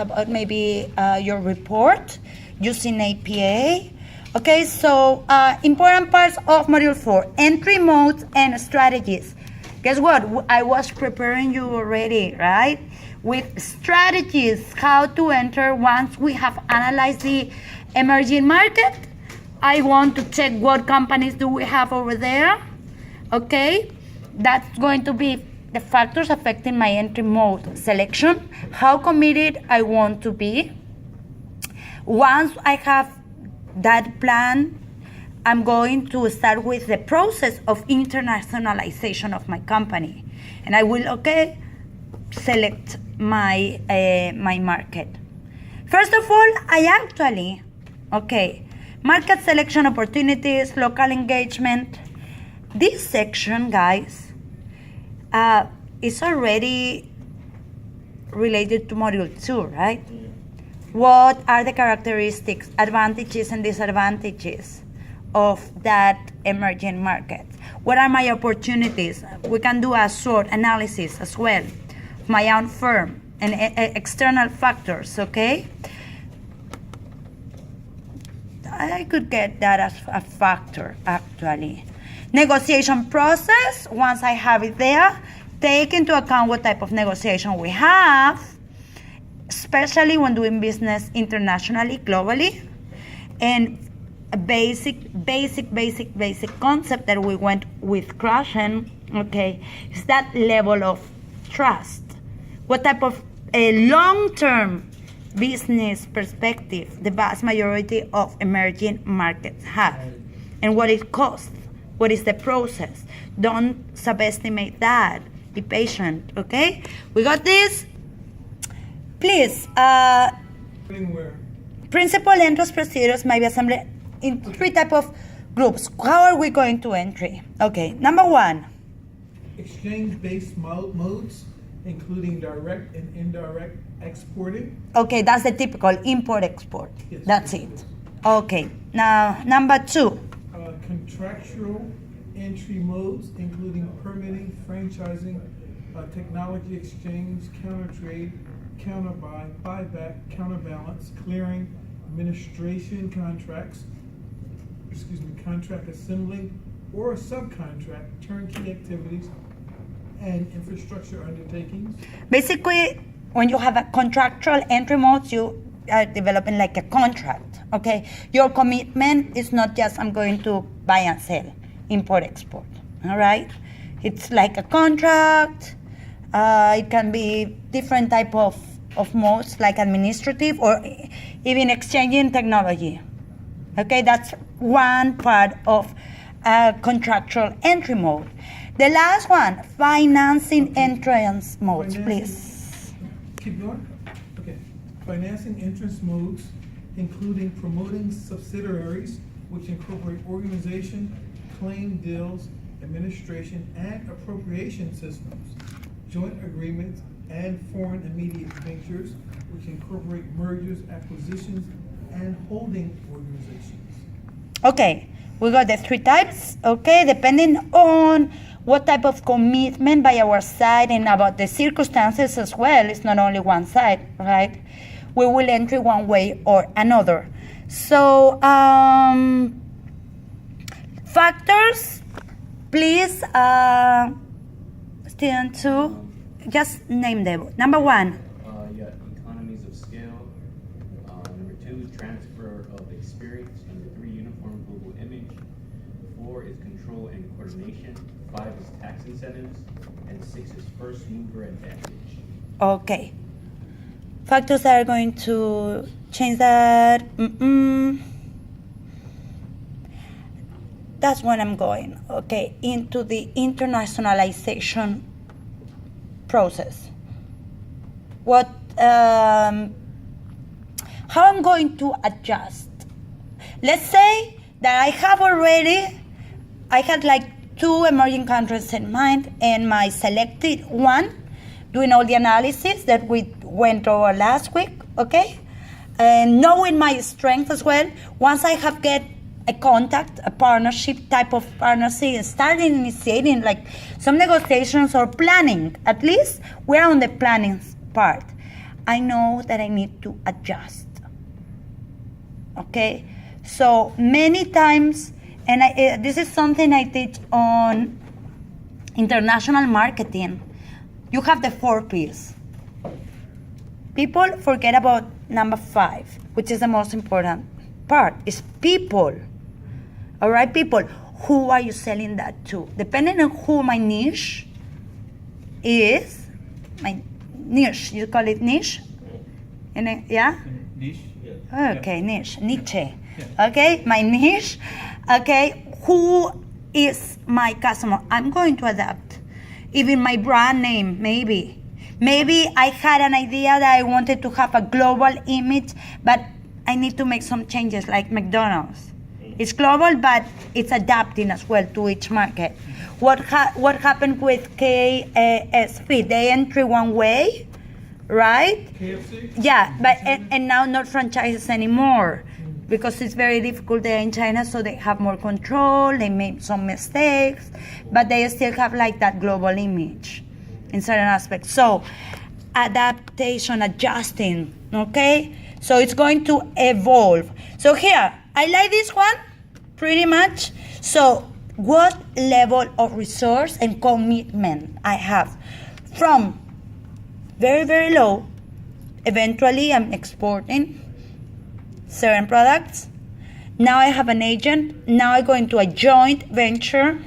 about maybe your report using APA. Okay, so important parts of Module 4, entry modes and strategies. Guess what? I was preparing you already, right? With strategies, how to enter once we have analyzed the emerging market. I want to check what companies do we have over there. Okay, that's going to be the factors affecting my entry mode selection, how committed I want to be. Once I have that plan, I'm going to start with the process of internationalization of my company. And I will, select my, my market. First of all, market selection opportunities, local engagement. This section, guys, is already related to Module 2, right? What are the characteristics, advantages and disadvantages of that emerging market? What are my opportunities? We can do a SWOT analysis as well, my own firm and external factors, okay? I could get that as a factor, actually. Negotiation process, once I have it there, take into account what type of negotiation we have, especially when doing business internationally, globally. And a basic concept that we went with crushing, is that level of trust. What type of a long-term business perspective the vast majority of emerging markets have, and what it costs, what is the process. Don't subestimate that. Be patient, okay? We got this. Please, principal entrance procedures may be assembled in 3 types of groups. How are we going to entry? Okay, number 1. Exchange-based modes, including direct and indirect exporting. Okay, that's the typical import-export. Yes, that's it. Okay, now number 2. Contractual entry modes, including permitting, franchising, technology exchange, counter-trade, counter-buy, buyback, counterbalance, clearing, administration contracts, contract assembly or subcontract, turnkey activities, and infrastructure undertakings. Basically, when you have a contractual entry mode, you are developing like a contract, okay? Your commitment is not just I'm going to buy and sell, import, export, all right? It's like a contract. It can be different type of modes, like administrative or even exchanging technology. Okay, that's one part of contractual entry mode. The last one, financing entrance modes, please. Keep going. Okay. Financing entrance modes, including promoting subsidiaries, which incorporate organization, claim deals, administration, and appropriation systems, joint agreements, and foreign immediate ventures, which incorporate mergers, acquisitions, and holding organizations. Okay, we got the 3 types, okay, depending on what type of commitment by our side and about the circumstances as well. It's not only one side, right? We will enter one way or another. So, factors, please, student 2, just name them. Number 1. Economies of scale. Number 2, transfer of experience. Number 3, uniform global image. 4 is control and coordination. 5 is tax incentives. And 6 is first mover advantage. Okay. Factors that are going to change that. That's when I'm going, okay, into the internationalization process. How I'm going to adjust. Let's say that I had like 2 emerging countries in mind, and my selected one, doing all the analysis that we went over last week, okay? And knowing my strength as well, once I have get a contact, a partnership type of partnership, starting initiating like some negotiations or planning, at least we're on the planning part. I know that I need to adjust. Okay? So many times, and this is something I teach on international marketing. You have the 4 P's. People forget about number 5, which is the most important part, is people. All right, people. Who are you selling that to? Depending on who my niche is, my niche, you call it niche? Yeah? Niche? Okay, niche. Okay, my niche. Okay, who is my customer? I'm going to adapt. Even my brand name, maybe. Maybe I had an idea that I wanted to have a global image, but I need to make some changes, like McDonald's. It's global, but it's adapting as well to each market. What happened with KSP? They enter one way, right? KFC? Yeah, but and now not franchises anymore, because it's very difficult there in China, so they have more control, they made some mistakes, but they still have like that global image in certain aspects. So adaptation, adjusting, okay? So it's going to evolve. So here, I like this one pretty much. So what level of resource and commitment I have? From very, very low, eventually I'm exporting certain products. Now I have an agent. Now I go into a joint venture,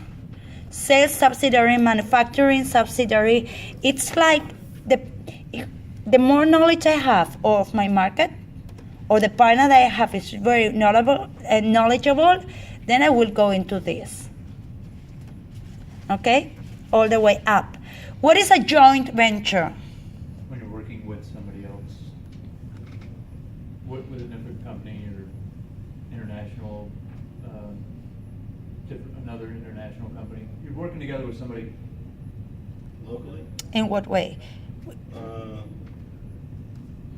sales subsidiary, manufacturing subsidiary. It's like the more knowledge I have of my market, or the partner that I have is very knowledgeable, then I will go into this. Okay? All the way up. What is a joint venture? When you're working with somebody else, with a different company or international, another international company, you're working together with somebody Locally? In what way?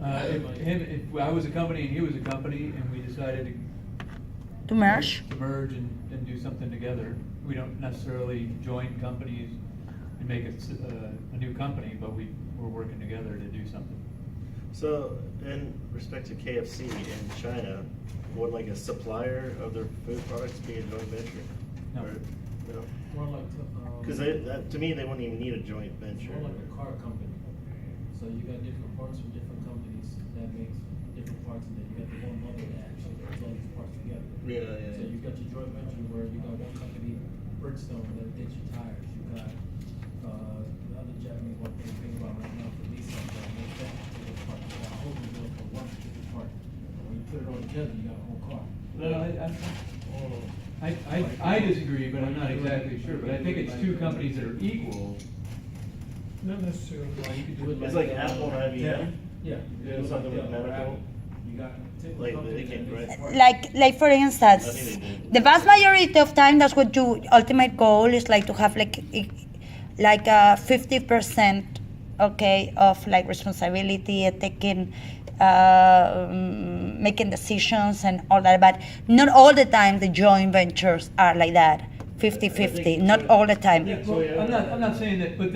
If I was a company and he was a company and we decided To merge? to merge and do something together, we don't necessarily join companies and make a new company, but we're working together to do something. So, in respect to KFC in China, would like a supplier of their food products be a joint venture? No. Or, no? More like, Because to me, they wouldn't even need a joint venture. more like a car company. So you got different parts from different companies that makes different parts, and then you got the one mother that actually puts all these parts together. Yeah. So you got your joint venture where you got one company, Bridgestone, that did your tires. You got the other Japanese one thing think about right now for Nissan that makes that particular part. You got a whole new deal for one particular part. And when you put it all together, you got a whole car. No, I disagree, but I'm not exactly sure, but I think it's two companies that are equal. Not necessarily. You could do it It's like Apple and IBM. Yeah. You do something with medical. You got Like, company they that can, makes right? parts. Like for I instance, think they did. the vast majority of time, that's what your ultimate goal is, like to have like a 50%, okay, of like responsibility, taking, making decisions and all that. But not all the time the joint ventures are like that, 50-50. Not all the time. Yeah. Well, I'm not saying that, but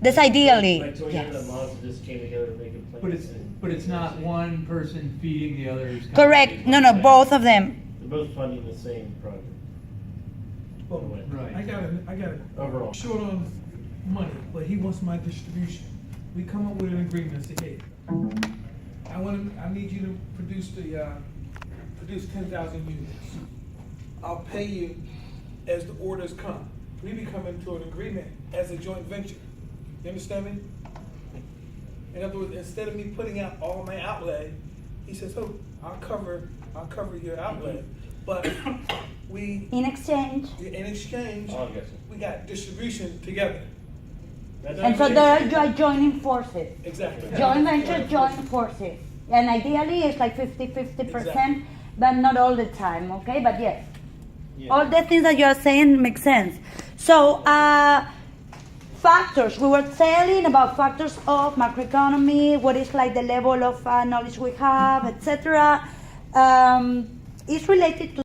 That's ideally, Like Toyota yes. and Mazda just came together to make a plan. but it's not one person feeding the other's. Correct. company. No, both of them. They're both funding the same project. Well, Right. I got it. Overall. Short on money, but he wants my distribution. We come up with an agreement, say, hey, I need you to produce 10,000 units. I'll pay you as the orders come. We become into an agreement as a joint venture. You understand me? In other words, instead of me putting out all my outlay, he says, oh, I'll cover your outlay. But In exchange. in exchange, Oh, I guess. we got distribution together. And so they're joining forces. Exactly. Joint venture, joint forces. And ideally it's like 50-50%, Exactly. but not all the time, okay? But yes. Yeah. All the things that you're saying make sense. So, factors. We were telling about factors of macroeconomy, what is like the level of knowledge we have, etc. It's related to